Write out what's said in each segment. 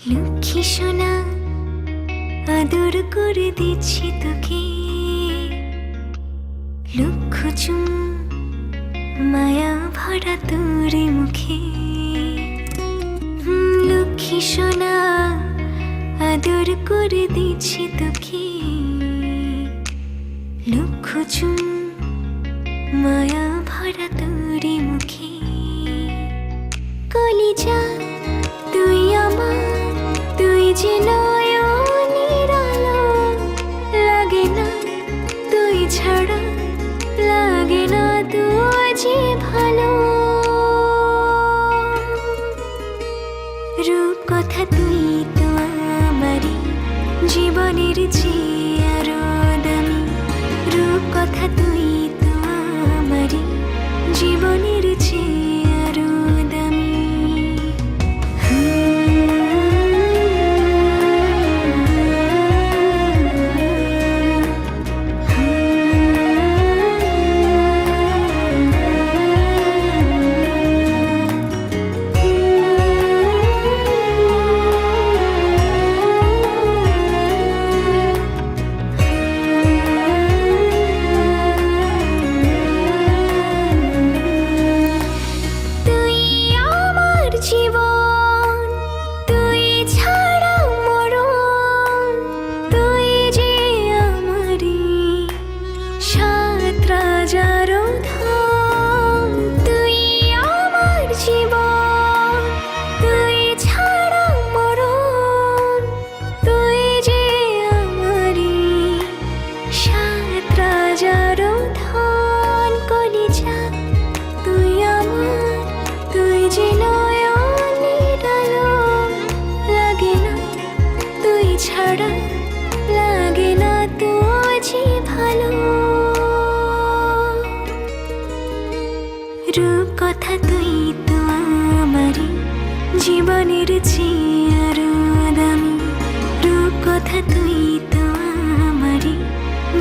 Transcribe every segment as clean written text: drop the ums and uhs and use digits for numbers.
লক্ষ্মী সোনা আদর করে দিচ্ছি তোকে, লক্ষ চুম মায়া ভরা তোর মুখে। লক্ষ্মী সোনা আদর করে দিচ্ছি তোকে, লক্ষ চুম মায়া ভরা তোর মুখে। কলিজা তুই আমার, তুই যে নয়নের আলো, লাগে না তুই ছাড়া, লাগে না তুই যে ভালো। রূপ কথা তুই তো আমারই জীবনের চেয়ে আরো দামি, রূপ কথা তুই তো আমারই জীবনের চেয়ে আরো দামি। লাগে না তুই যে ভালো। রূপ কথা তুই তো আমারই জীবনের চেয়ে আরো দামি, রূপ কথা তুই তো আমারই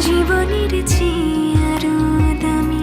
জীবনের চেয়ে আরো দামি।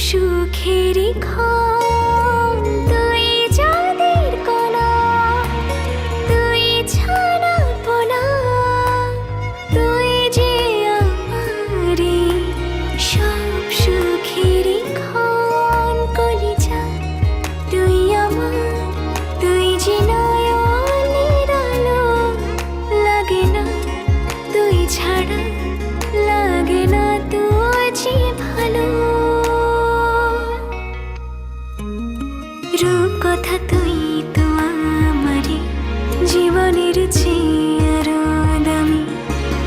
সুখেরই ক্ষণ তুই চাঁদের কণা, তুই ছানা পোনা, তুই যে আমারই সব সুখেরই ক্ষণ। কলিজা তুই আমার, তুই যে নয়নের আলো, লাগে না তুই ছাড়া, লাগে না তুই যে ভালো। রূপ কথা তুই তো আমারই জীবনের চেয়ে আরো দামি,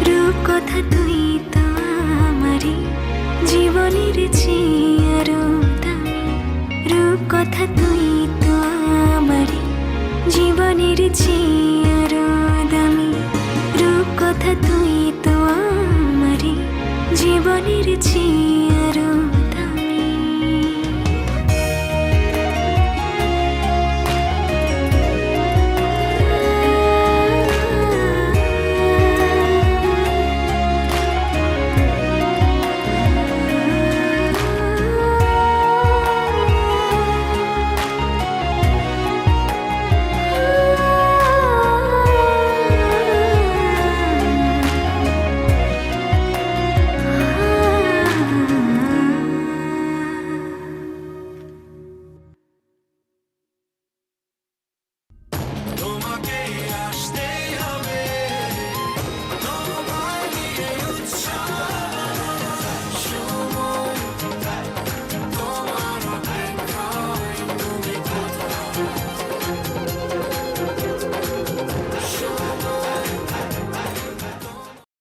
রূপ কথা তুই তো আমারই জীবনের চেয়ে আরো দামি, রূপ কথা তুই তো আমারই জীবনের চেয়ে আরো দামি, রূপ কথা তুই তো আমারই জীবনের চেয়ে